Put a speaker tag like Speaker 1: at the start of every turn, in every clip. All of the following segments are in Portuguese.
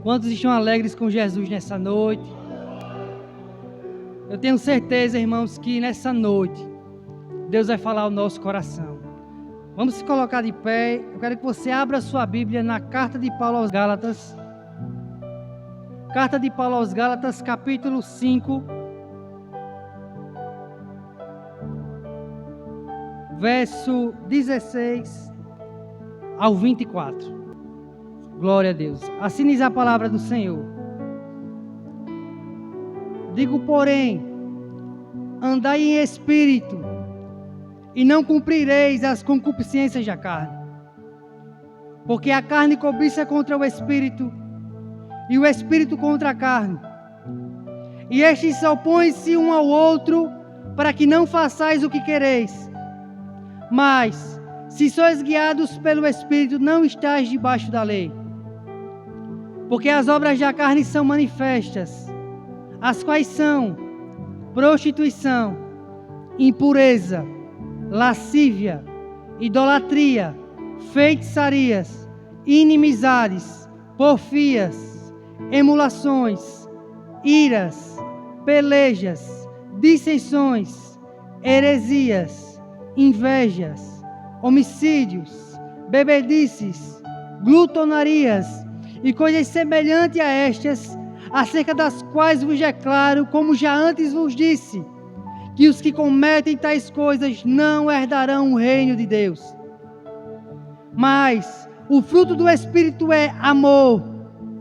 Speaker 1: Quantos estão alegres com Jesus nessa noite? Eu tenho certeza, irmãos, que nessa noite Deus vai falar ao nosso coração. Vamos se colocar de pé. Eu quero que você abra a sua Bíblia na carta de Paulo aos Gálatas. Carta de Paulo aos Gálatas, capítulo 5. Verso 16 ao 24. Glória a Deus. Assim diz a palavra do Senhor. Digo, porém, andai em espírito, e não cumprireis as concupiscências da carne. Porque a carne cobiça contra o espírito, e o espírito contra a carne. E estes se opõem-se um ao outro, para que não façais o que quereis. Mas, se sois guiados pelo Espírito, não estáis debaixo da lei. Porque as obras da carne são manifestas, as quais são prostituição, impureza, lascívia, idolatria, feitiçarias, inimizades, porfias, emulações, iras, pelejas, dissensões, heresias, invejas, homicídios, bebedices, glutonarias e coisas semelhantes a estas, acerca das quais vos declaro, como já antes vos disse, que os que cometem tais coisas não herdarão o reino de Deus. Mas o fruto do Espírito é amor,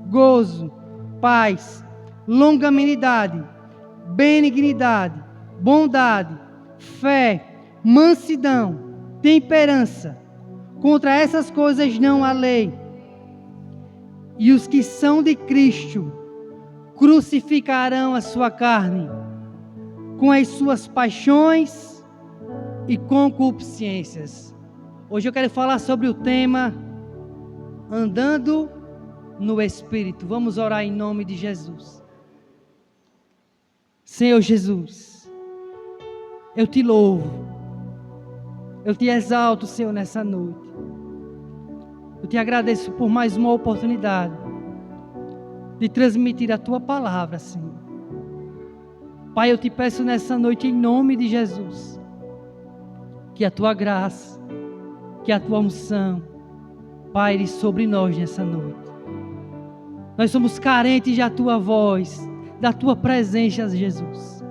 Speaker 1: gozo, paz, longanimidade, benignidade, bondade, fé, mansidão, temperança. Contra essas coisas não há lei. E os que são de Cristo crucificarão a sua carne com as suas paixões e concupiscências. Hoje eu quero falar sobre o tema andando no Espírito. Vamos orar em nome de Jesus. Senhor Jesus, eu te louvo, eu te exalto, Senhor, nessa noite. Eu te agradeço por mais uma oportunidade de transmitir a tua palavra, Senhor. Pai, eu te peço nessa noite, em nome de Jesus, que a tua graça, que a tua unção paire sobre nós nessa noite. Nós somos carentes da tua voz, da tua presença, Jesus.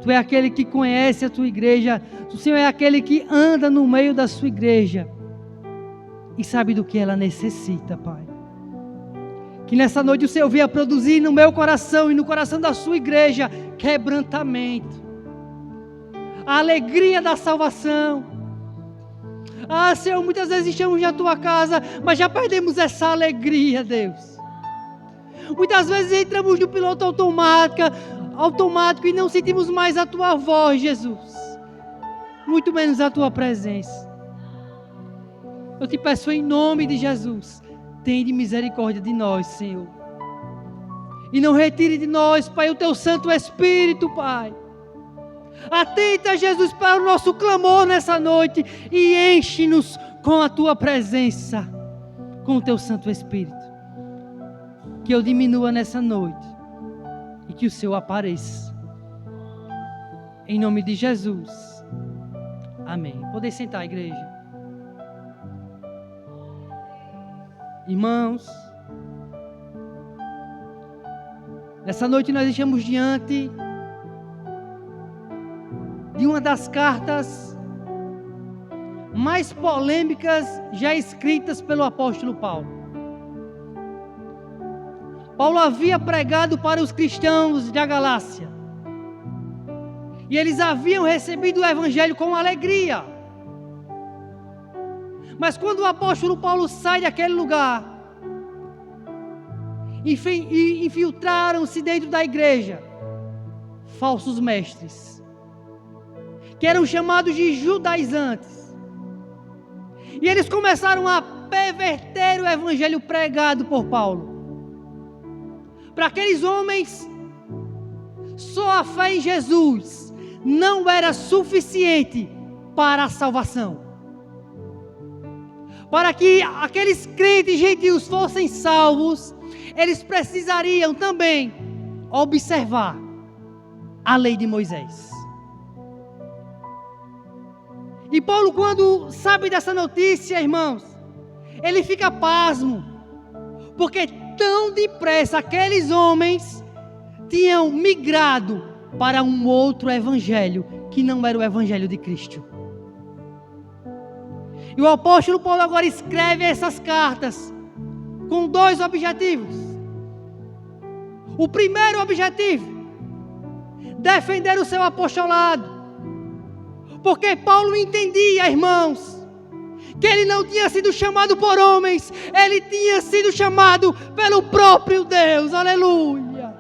Speaker 1: Tu é aquele que conhece a tua igreja, o Senhor é aquele que anda no meio da sua igreja e sabe do que ela necessita, Pai. Que nessa noite o Senhor venha produzir no meu coração e no coração da sua igreja quebrantamento, a alegria da salvação. Ah, Senhor, muitas vezes estamos na tua casa, mas já perdemos essa alegria, Deus. Muitas vezes entramos no piloto automático e não sentimos mais a tua voz, Jesus, muito menos a tua presença. Eu te peço em nome de Jesus, tende misericórdia de nós, Senhor, e não retire de nós, Pai, o teu Santo Espírito, Pai. Atenta, Jesus, para o nosso clamor nessa noite e enche-nos com a tua presença, com o teu Santo Espírito. Que eu diminua nessa noite e que o Senhor apareça. Em nome de Jesus. Amém. Podem sentar, igreja. Irmãos, nessa noite nós estamos diante de uma das cartas mais polêmicas já escritas pelo apóstolo Paulo. Paulo havia pregado para os cristãos da Galácia, e eles haviam recebido o evangelho com alegria. Mas quando o apóstolo Paulo sai daquele lugar, infiltraram-se dentro da igreja falsos mestres, que eram chamados de judaizantes, e eles começaram a perverter o evangelho pregado por Paulo. Para aqueles homens, só a fé em Jesus não era suficiente para a salvação. Para que aqueles crentes gentios fossem salvos, eles precisariam também observar a lei de Moisés. E Paulo, quando sabe dessa notícia, irmãos, ele fica pasmo, porque tão depressa aqueles homens tinham migrado para um outro evangelho, que não era o evangelho de Cristo. E o apóstolo Paulo agora escreve essas cartas com dois objetivos. O primeiro objetivo: defender o seu apostolado. Porque Paulo entendia, irmãos, que ele não tinha sido chamado por homens, ele tinha sido chamado pelo próprio Deus. Aleluia!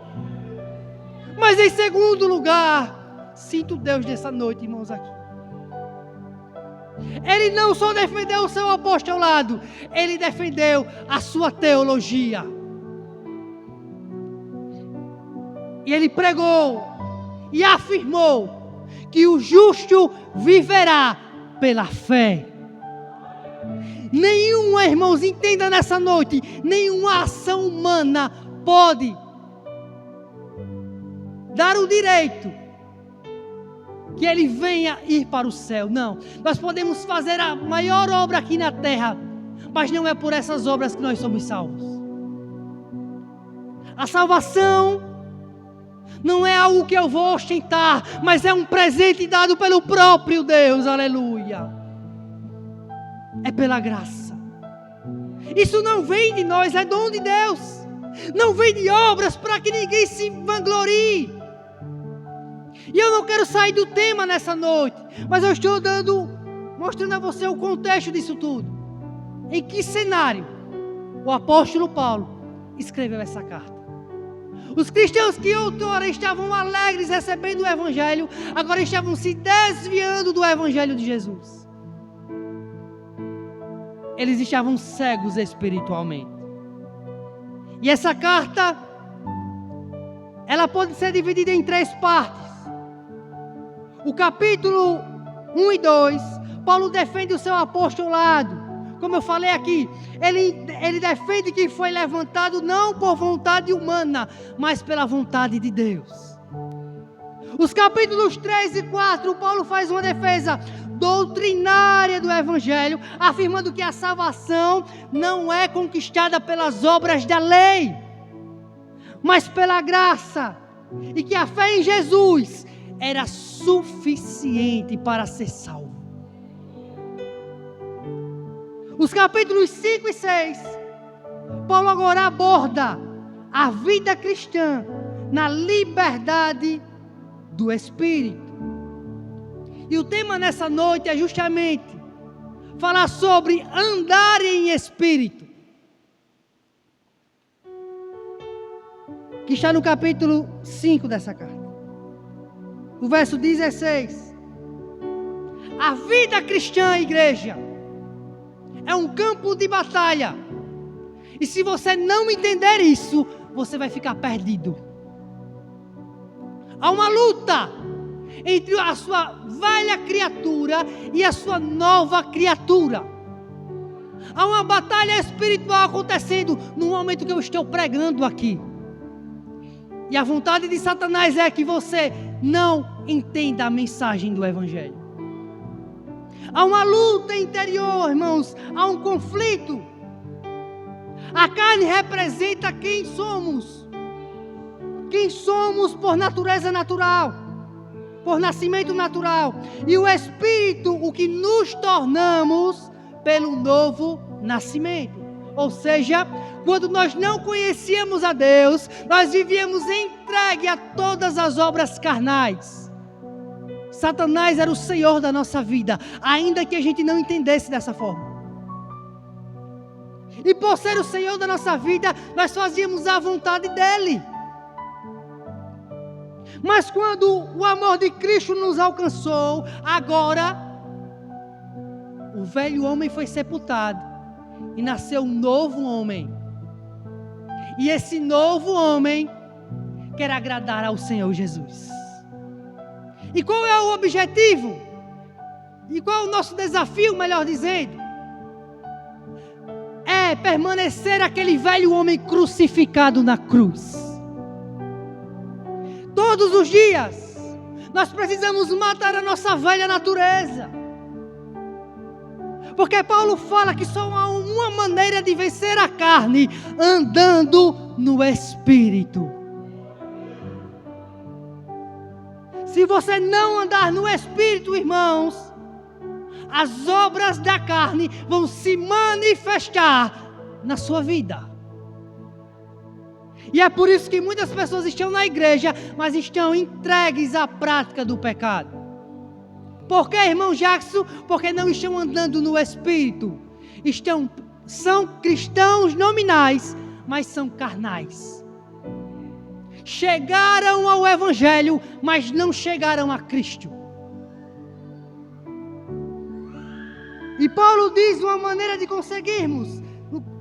Speaker 1: Mas em segundo lugar, sinto Deus nessa noite, irmãos, aqui. Ele não só defendeu o seu apostolado, ele defendeu a sua teologia. E ele pregou e afirmou que o justo viverá pela fé. Nenhuma, irmãos, entenda nessa noite, nenhuma ação humana pode dar o direito que ele venha ir para o céu. Não, nós podemos fazer a maior obra aqui na terra, mas não é por essas obras que nós somos salvos. A salvação não é algo que eu vou ostentar, mas é um presente dado pelo próprio Deus. Aleluia! É pela graça. Isso não vem de nós, é dom de Deus. Não vem de obras para que ninguém se vanglorie. E eu não quero sair do tema nessa noite, mas eu estou mostrando a você o contexto disso tudo. Em que cenário o apóstolo Paulo escreveu essa carta? Os cristãos que outrora estavam alegres recebendo o evangelho, agora estavam se desviando do evangelho de Jesus. Eles estavam cegos espiritualmente. E essa carta, ela pode ser dividida em 3 partes. O capítulo 1 e 2, Paulo defende o seu apostolado. Como eu falei aqui, ele defende que foi levantado não por vontade humana, mas pela vontade de Deus. Os capítulos 3 e 4, Paulo faz uma defesa doutrinária do Evangelho, afirmando que a salvação não é conquistada pelas obras da lei, mas pela graça, e que a fé em Jesus era suficiente para ser salvo. Os capítulos 5 e 6, Paulo agora aborda a vida cristã na liberdade do Espírito. E o tema nessa noite é justamente falar sobre andar em Espírito, que está no capítulo 5 dessa carta. O verso 16. A vida cristã, igreja, é um campo de batalha. E se você não entender isso, você vai ficar perdido. Há uma luta entre a sua velha criatura e a sua nova criatura. Há uma batalha espiritual acontecendo no momento que eu estou pregando aqui. E a vontade de Satanás é que você não entenda a mensagem do Evangelho. Há uma luta interior, irmãos. Há um conflito. A carne representa quem somos. Quem somos por natureza natural, por nascimento natural. E o Espírito, o que nos tornamos pelo novo nascimento. Ou seja, quando nós não conhecíamos a Deus, nós vivíamos entregue a todas as obras carnais. Satanás era o Senhor da nossa vida, ainda que a gente não entendesse dessa forma. E por ser o Senhor da nossa vida, nós fazíamos a vontade dEle. Mas quando o amor de Cristo nos alcançou, agora o velho homem foi sepultado e nasceu um novo homem. E esse novo homem quer agradar ao Senhor Jesus. E qual é o objetivo? E qual é o nosso desafio, melhor dizendo? É é permanecer aquele velho homem crucificado na cruz. Todos os dias, nós precisamos matar a nossa velha natureza. Porque Paulo fala que só há uma maneira de vencer a carne, andando no Espírito. Se você não andar no Espírito, irmãos, as obras da carne vão se manifestar na sua vida. E é por isso que muitas pessoas estão na igreja, mas estão entregues à prática do pecado. Por que, irmão Jackson? Porque não estão andando no Espírito. São cristãos nominais, mas são carnais. Chegaram ao Evangelho, mas não chegaram a Cristo. E Paulo diz uma maneira de conseguirmos.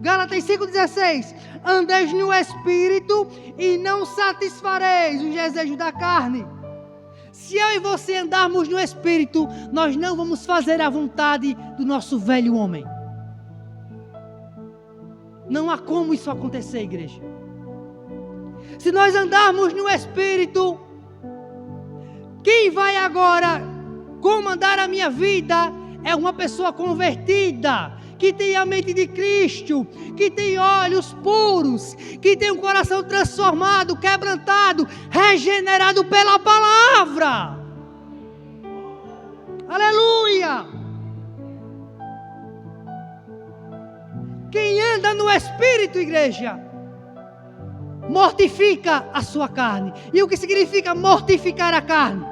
Speaker 1: Gálatas 5,16: andeis no Espírito e não satisfareis os desejos da carne. Se eu e você andarmos no Espírito, nós não vamos fazer a vontade do nosso velho homem. Não há como isso acontecer, igreja. Se nós andarmos no Espírito, quem vai agora comandar a minha vida é uma pessoa convertida, que tem a mente de Cristo, que tem olhos puros, que tem um coração transformado, quebrantado, regenerado pela palavra. Aleluia! Quem anda no Espírito, igreja, mortifica a sua carne. E o que significa mortificar a carne?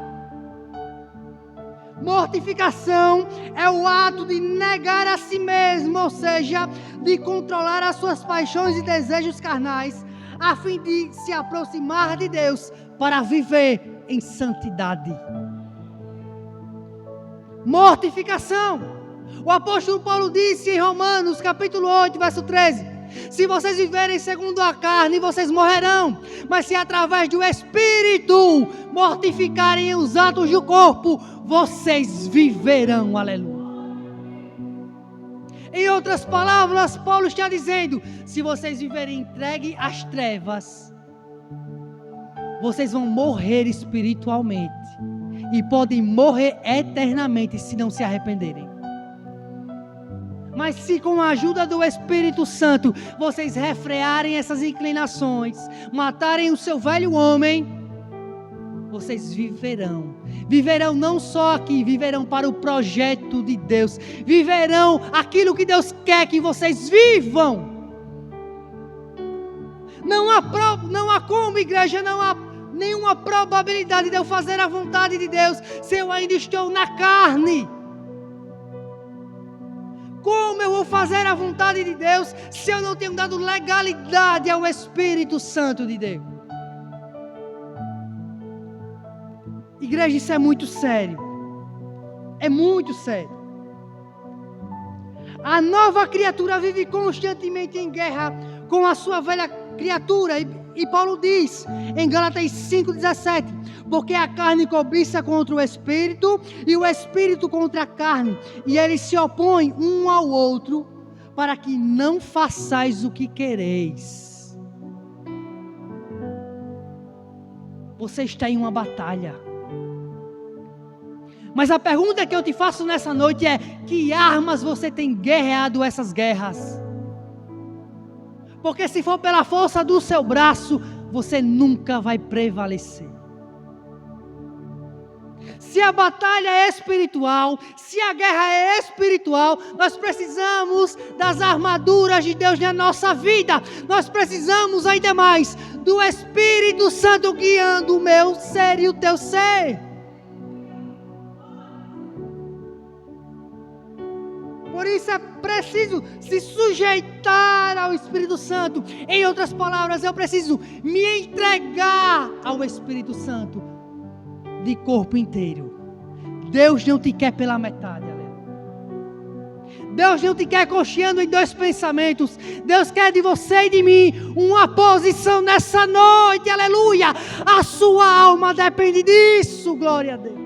Speaker 1: Mortificação é o ato de negar a si mesmo, ou seja, de controlar as suas paixões e desejos carnais, a fim de se aproximar de Deus para viver em santidade. Mortificação. O apóstolo Paulo disse em Romanos capítulo 8, verso 13: se vocês viverem segundo a carne, vocês morrerão. Mas se através do Espírito mortificarem os atos do corpo, vocês viverão. Aleluia. Em outras palavras, Paulo está dizendo: se vocês viverem entregue às trevas, vocês vão morrer espiritualmente. E podem morrer eternamente se não se arrependerem. Mas se com a ajuda do Espírito Santo, vocês refrearem essas inclinações, matarem o seu velho homem, vocês viverão. Viverão não só aqui, viverão para o projeto de Deus. Viverão aquilo que Deus quer que vocês vivam. Não há como, igreja, não há nenhuma probabilidade de eu fazer a vontade de Deus se eu ainda estou na carne. Como eu vou fazer a vontade de Deus se eu não tenho dado legalidade ao Espírito Santo de Deus? Igreja, isso é muito sério. É muito sério. A nova criatura vive constantemente em guerra com a sua velha criatura. E Paulo diz em Gálatas 5,17: porque a carne cobiça contra o Espírito e o Espírito contra a carne, e eles se opõem um ao outro, para que não façais o que quereis. Você está em uma batalha. Mas a pergunta que eu te faço nessa noite é: que armas você tem guerreado essas guerras? Porque se for pela força do seu braço, você nunca vai prevalecer. Se a batalha é espiritual, se a guerra é espiritual, nós precisamos das armaduras de Deus na nossa vida. Nós precisamos ainda mais do Espírito Santo guiando o meu ser e o teu ser. Por isso é preciso se sujeitar ao Espírito Santo. Em outras palavras, eu preciso me entregar ao Espírito Santo de corpo inteiro. Deus não te quer pela metade, aleluia. Deus não te quer cocheando em dois pensamentos. Deus quer de você e de mim uma posição nessa noite, aleluia. A sua alma depende disso, glória a Deus.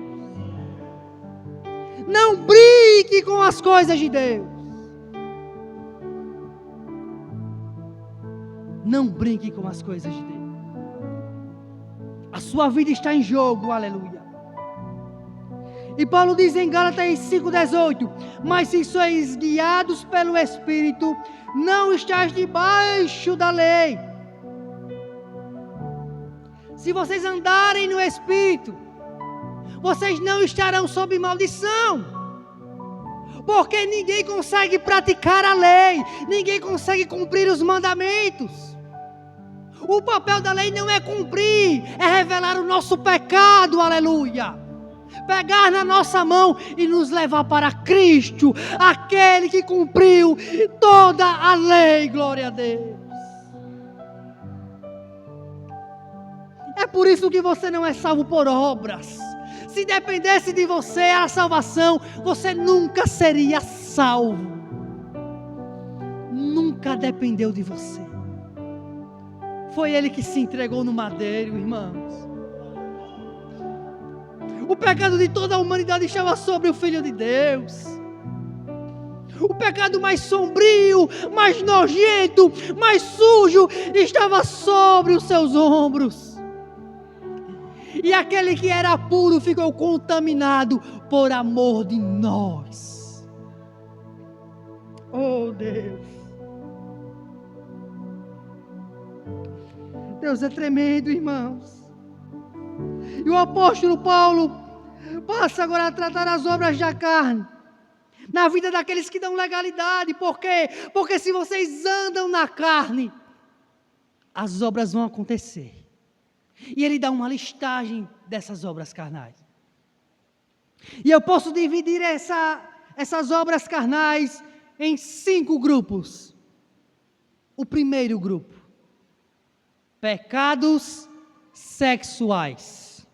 Speaker 1: Não brinque com as coisas de Deus. Não brinque com as coisas de Deus. A sua vida está em jogo, aleluia. E Paulo diz em Gálatas 5,18: mas se sois guiados pelo Espírito, não estáis debaixo da lei. Se vocês andarem no Espírito, vocês não estarão sob maldição. Porque ninguém consegue praticar a lei, ninguém consegue cumprir os mandamentos. O papel da lei não é cumprir, é revelar o nosso pecado, aleluia. Pegar na nossa mão e nos levar para Cristo, aquele que cumpriu toda a lei, glória a Deus. É por isso que você não é salvo por obras. Se dependesse de você a salvação, você nunca seria salvo. Nunca dependeu de você. Foi Ele que se entregou no madeiro, irmãos. O pecado de toda a humanidade estava sobre o Filho de Deus. O pecado mais sombrio, mais nojento, mais sujo, estava sobre os seus ombros. E aquele que era puro ficou contaminado por amor de nós. Oh Deus. Deus é tremendo, irmãos. E o apóstolo Paulo passa agora a tratar as obras da carne na vida daqueles que dão legalidade. Por quê? Porque se vocês andam na carne, as obras vão acontecer. E ele dá uma listagem dessas obras carnais. E eu posso dividir essas obras carnais em 5 grupos. O primeiro grupo: pecados sexuais,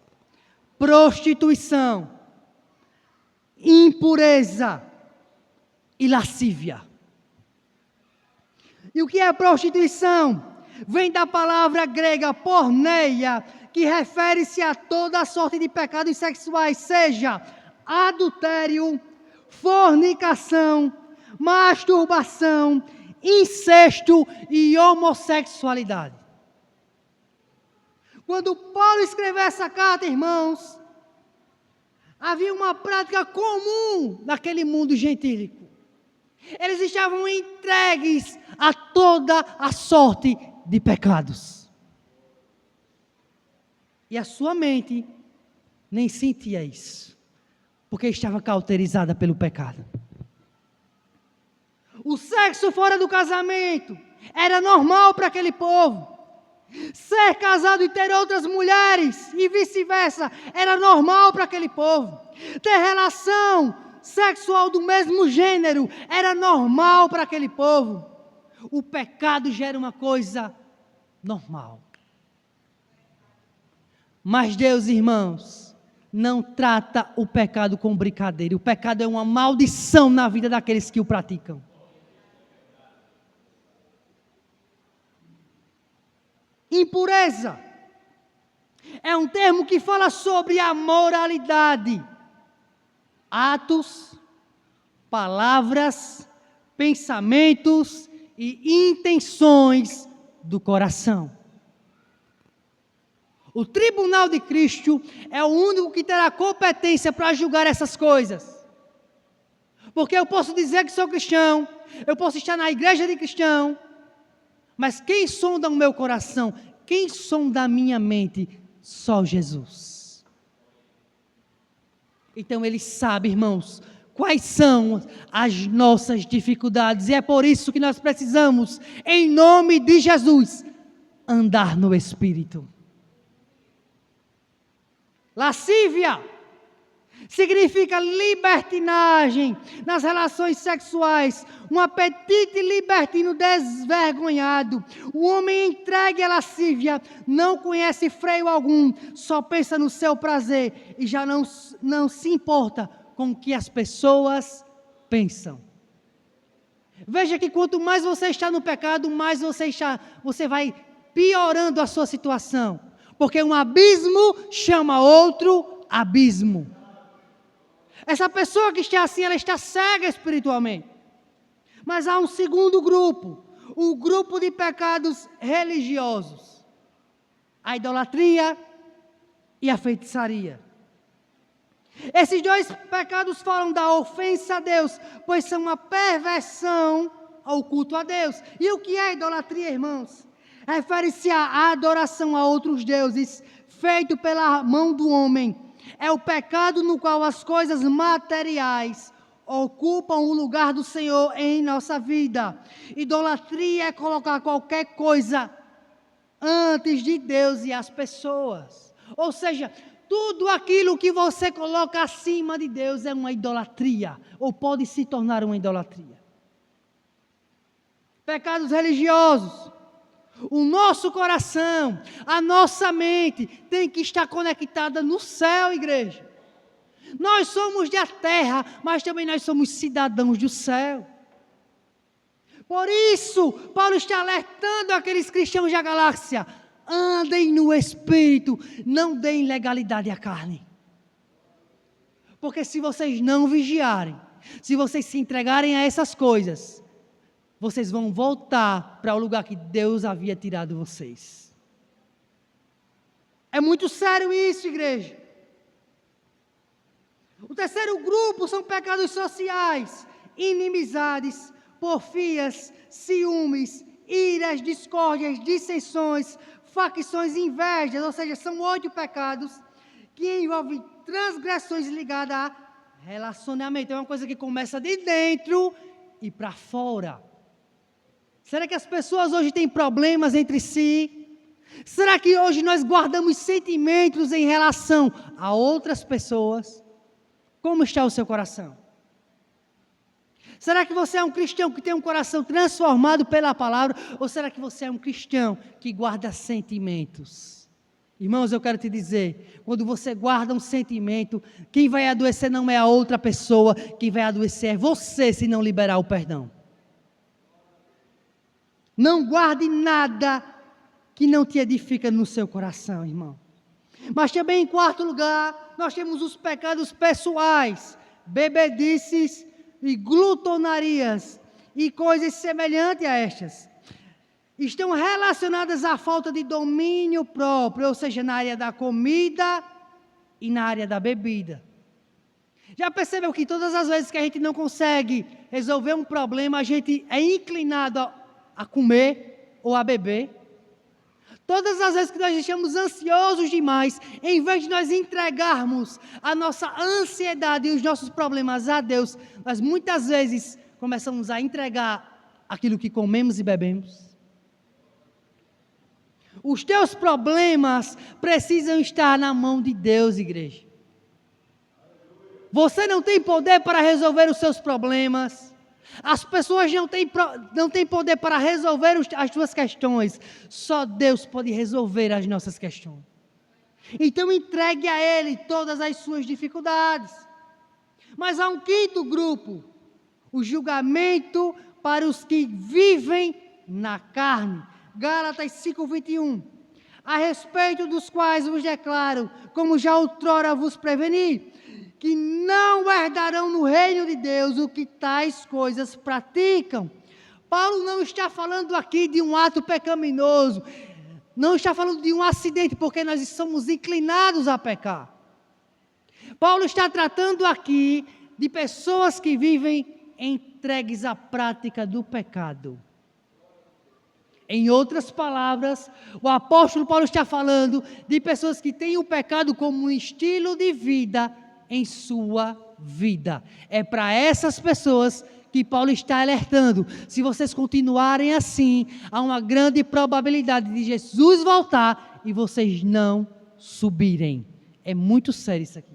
Speaker 1: prostituição, impureza e lascívia. E o que é prostituição? Vem da palavra grega porneia, que refere-se a toda sorte de pecados sexuais, seja adultério, fornicação, masturbação, incesto e homossexualidade. Quando Paulo escreveu essa carta, irmãos, havia uma prática comum naquele mundo gentílico. Eles estavam entregues a toda a sorte de pecados. E a sua mente nem sentia isso, porque estava cauterizada pelo pecado. O sexo fora do casamento era normal para aquele povo. Ser casado e ter outras mulheres e vice-versa era normal para aquele povo. Ter relação sexual do mesmo gênero era normal para aquele povo. O pecado já era uma coisa normal. Mas Deus, irmãos, não trata o pecado com brincadeira. O pecado é uma maldição na vida daqueles que o praticam. Impureza é um termo que fala sobre a moralidade, atos, palavras, pensamentos e intenções do coração. O tribunal de Cristo é o único que terá competência para julgar essas coisas. Porque eu posso dizer que sou cristão, eu posso estar na igreja de cristão, mas quem sonda o meu coração, quem sonda a minha mente? Só Jesus. Então Ele sabe, irmãos, quais são as nossas dificuldades. E é por isso que nós precisamos, em nome de Jesus, andar no Espírito. Lascívia significa libertinagem nas relações sexuais, um apetite libertino desvergonhado. O homem entregue à lascívia não conhece freio algum, só pensa no seu prazer e já não se importa com o que as pessoas pensam. Veja que quanto mais você está no pecado, mais você vai piorando a sua situação, porque um abismo chama outro abismo. Essa pessoa que está assim, ela está cega espiritualmente. Mas há um segundo grupo, o grupo de pecados religiosos, a idolatria e a feitiçaria. Esses dois pecados falam da ofensa a Deus, pois são uma perversão ao culto a Deus. E o que é idolatria, irmãos? Refere-se à adoração a outros deuses, feito pela mão do homem. É o pecado no qual as coisas materiais ocupam o lugar do Senhor em nossa vida. Idolatria é colocar qualquer coisa antes de Deus e as pessoas. Ou seja, tudo aquilo que você coloca acima de Deus é uma idolatria, ou pode se tornar uma idolatria. Pecados religiosos. O nosso coração, a nossa mente tem que estar conectada no céu, igreja. Nós somos da terra, mas também nós somos cidadãos do céu. Por isso, Paulo está alertando aqueles cristãos da galáxia: andem no Espírito, não deem legalidade à carne. Porque se vocês não vigiarem, se vocês se entregarem a essas coisas, vocês vão voltar para o lugar que Deus havia tirado vocês. É muito sério isso, igreja. O terceiro grupo são pecados sociais: inimizades, porfias, ciúmes, iras, discórdias, dissensões, facções, invejas. Ou seja, são 8 pecados que envolvem transgressões ligadas a relacionamento. É uma coisa que começa de dentro e para fora. Será que as pessoas hoje têm problemas entre si? Será que hoje nós guardamos sentimentos em relação a outras pessoas? Como está o seu coração? Será que você é um cristão que tem um coração transformado pela palavra? Ou será que você é um cristão que guarda sentimentos? Irmãos, eu quero te dizer, quando você guarda um sentimento, quem vai adoecer não é a outra pessoa, quem vai adoecer é você, se não liberar o perdão. Não guarde nada que não te edifica no seu coração, irmão. Mas também, em quarto lugar, nós temos os pecados pessoais, bebedices e glutonarias e coisas semelhantes a estas. Estão relacionadas à falta de domínio próprio, ou seja, na área da comida e na área da bebida. Já percebeu que todas as vezes que a gente não consegue resolver um problema, a gente é inclinado a comer ou a beber? Todas as vezes que nós estamos ansiosos demais, em vez de nós entregarmos a nossa ansiedade e os nossos problemas a Deus, nós muitas vezes começamos a entregar aquilo que comemos e bebemos. Os teus problemas precisam estar na mão de Deus, igreja. Você não tem poder para resolver os seus problemas. As pessoas não têm poder para resolver as suas questões. Só Deus pode resolver as nossas questões. Então entregue a Ele todas as suas dificuldades. Mas há um quinto grupo: o julgamento para os que vivem na carne. Gálatas 5:21. A respeito dos quais vos declaro, como já outrora vos preveni, que não herdarão no reino de Deus o que tais coisas praticam. Paulo não está falando aqui de um ato pecaminoso, não está falando de um acidente, porque nós somos inclinados a pecar. Paulo está tratando aqui de pessoas que vivem entregues à prática do pecado. Em outras palavras, o apóstolo Paulo está falando de pessoas que têm o pecado como um estilo de vida em sua vida. É para essas pessoas que Paulo está alertando. Se vocês continuarem assim, há uma grande probabilidade de Jesus voltar e vocês não subirem. É muito sério isso aqui.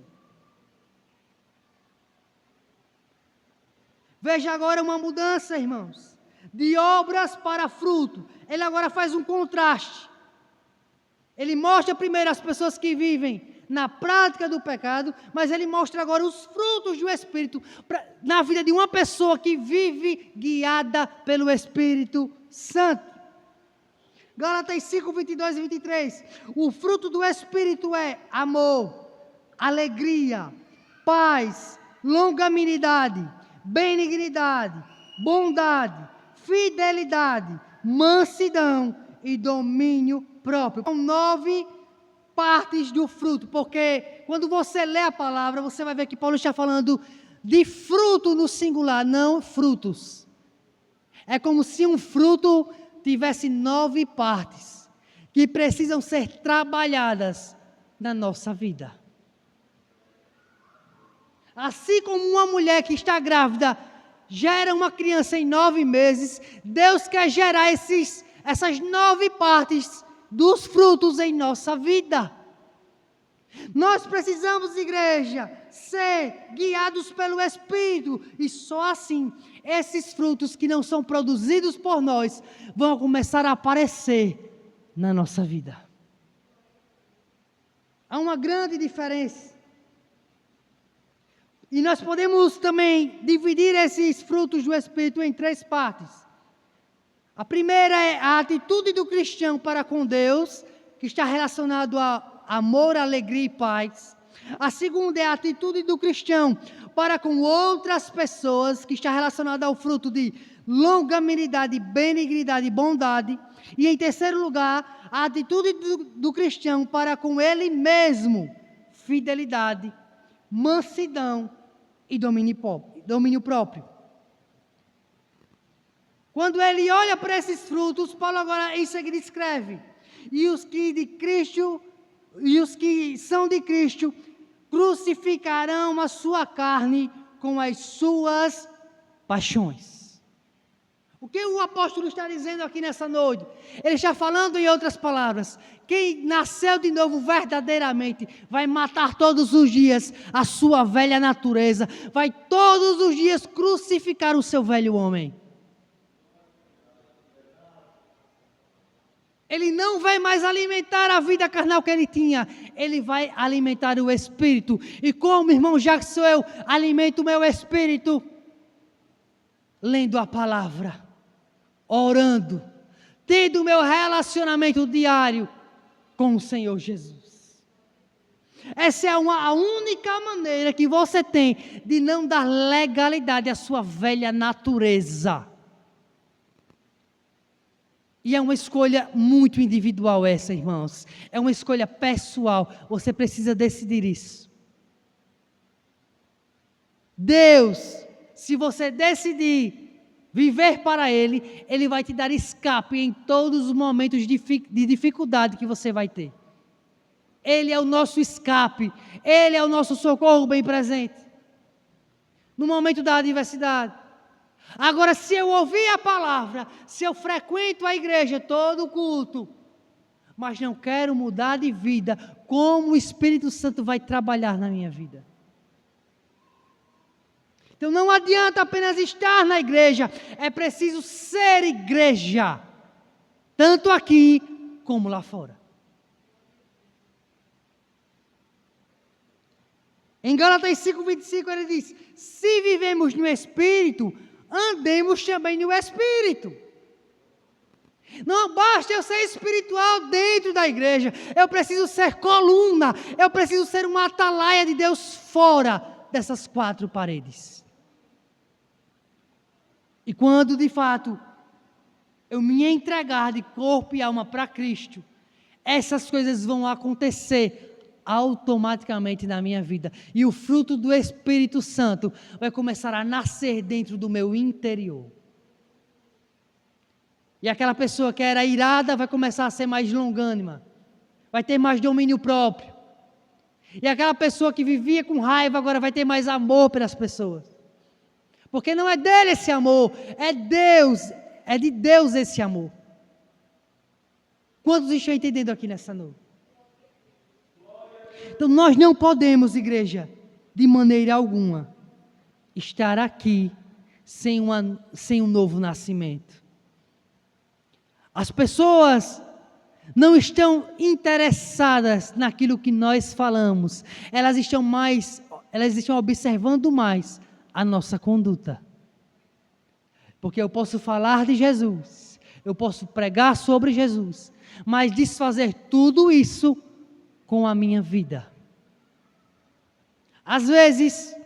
Speaker 1: Veja agora uma mudança, irmãos. De obras para fruto. Ele agora faz um contraste. Ele mostra primeiro as pessoas que vivem na prática do pecado, mas ele mostra agora os frutos do Espírito na vida de uma pessoa que vive guiada pelo Espírito Santo. Gálatas 5:22 e 23. O fruto do Espírito é amor, alegria, paz, longanimidade, benignidade, bondade, fidelidade, mansidão e domínio próprio. São 9 partes do fruto, porque quando você lê a palavra, você vai ver que Paulo está falando de fruto no singular, não frutos. É como se um fruto tivesse 9 partes que precisam ser trabalhadas na nossa vida. Assim como uma mulher que está grávida gera uma criança em 9 meses, Deus quer gerar essas 9 partes dos frutos em nossa vida. Nós precisamos, igreja, ser guiados pelo Espírito, e só assim, esses frutos que não são produzidos por nós, vão começar a aparecer na nossa vida. Há uma grande diferença. E nós podemos também dividir esses frutos do Espírito em 3 partes. A primeira é a atitude do cristão para com Deus, que está relacionado a amor, alegria e paz. A segunda é a atitude do cristão para com outras pessoas, que está relacionada ao fruto de longanimidade, benignidade e bondade. E em terceiro lugar, a atitude do cristão para com ele mesmo, fidelidade, mansidão e domínio próprio. Quando ele olha para esses frutos, Paulo agora em seguida escreve: e os que são de Cristo crucificarão a sua carne com as suas paixões. O que o apóstolo está dizendo aqui nessa noite? Ele está falando, em outras palavras, quem nasceu de novo verdadeiramente vai matar todos os dias a sua velha natureza, vai todos os dias crucificar o seu velho homem. Ele não vai mais alimentar a vida carnal que ele tinha, ele vai alimentar o Espírito. E como, irmão Jackson, eu alimento o meu Espírito? Lendo a palavra, orando, tendo o meu relacionamento diário com o Senhor Jesus. Essa é a única maneira que você tem de não dar legalidade à sua velha natureza. E é uma escolha muito individual essa, irmãos. É uma escolha pessoal. Você precisa decidir isso. Deus, se você decidir viver para Ele, Ele vai te dar escape em todos os momentos de dificuldade que você vai ter. Ele é o nosso escape. Ele é o nosso socorro bem presente. No momento da adversidade. Agora, se eu ouvir a palavra, se eu frequento a igreja todo culto, mas não quero mudar de vida, como o Espírito Santo vai trabalhar na minha vida? Então não adianta apenas estar na igreja, é preciso ser igreja, tanto aqui como lá fora. Em Gálatas 5:25 ele diz: se vivemos no Espírito, andemos também no Espírito. Não basta eu ser espiritual dentro da igreja, eu preciso ser coluna, eu preciso ser uma atalaia de Deus fora dessas 4 paredes. E quando de fato eu me entregar de corpo e alma para Cristo, essas coisas vão acontecer automaticamente na minha vida. E o fruto do Espírito Santo vai começar a nascer dentro do meu interior. E aquela pessoa que era irada vai começar a ser mais longânima. Vai ter mais domínio próprio. E aquela pessoa que vivia com raiva agora vai ter mais amor pelas pessoas. Porque não é dele esse amor, é Deus, é de Deus esse amor. Quantos estão entendendo aqui nessa noite? Então nós não podemos, igreja, de maneira alguma, estar aqui sem um novo nascimento. As pessoas não estão interessadas naquilo que nós falamos, elas estão observando mais a nossa conduta. Porque eu posso falar de Jesus, eu posso pregar sobre Jesus, mas desfazer tudo isso com a minha vida. Às vezes,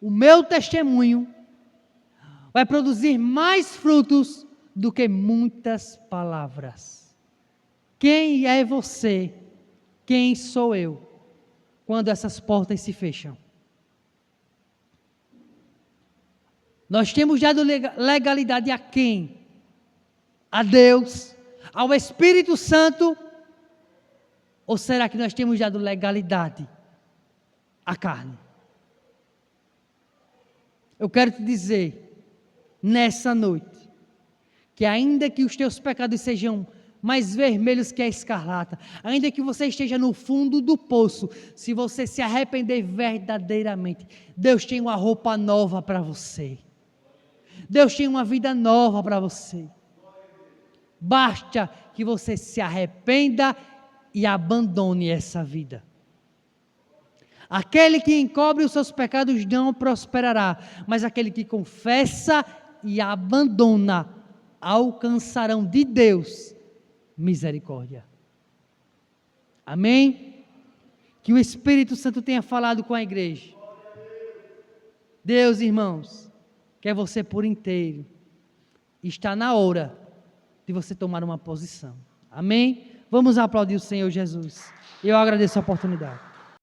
Speaker 1: o meu testemunho, vai produzir mais frutos do que muitas palavras. Quem é você? Quem sou eu? Quando essas portas se fecham. Nós temos dado legalidade a quem? A Deus? Ao Espírito Santo? Ou será que nós temos dado legalidade à carne? Eu quero te dizer, nessa noite, que ainda que os teus pecados sejam mais vermelhos que a escarlata, ainda que você esteja no fundo do poço, se você se arrepender verdadeiramente, Deus tem uma roupa nova para você. Deus tem uma vida nova para você. Basta que você se arrependa e abandone essa vida. Aquele que encobre os seus pecados não prosperará, mas aquele que confessa e abandona alcançarão de Deus misericórdia. Amém? Que o Espírito Santo tenha falado com a igreja. Deus, irmãos, quer você por inteiro. Está na hora de você tomar uma posição. Amém? Vamos aplaudir o Senhor Jesus. Eu agradeço a oportunidade.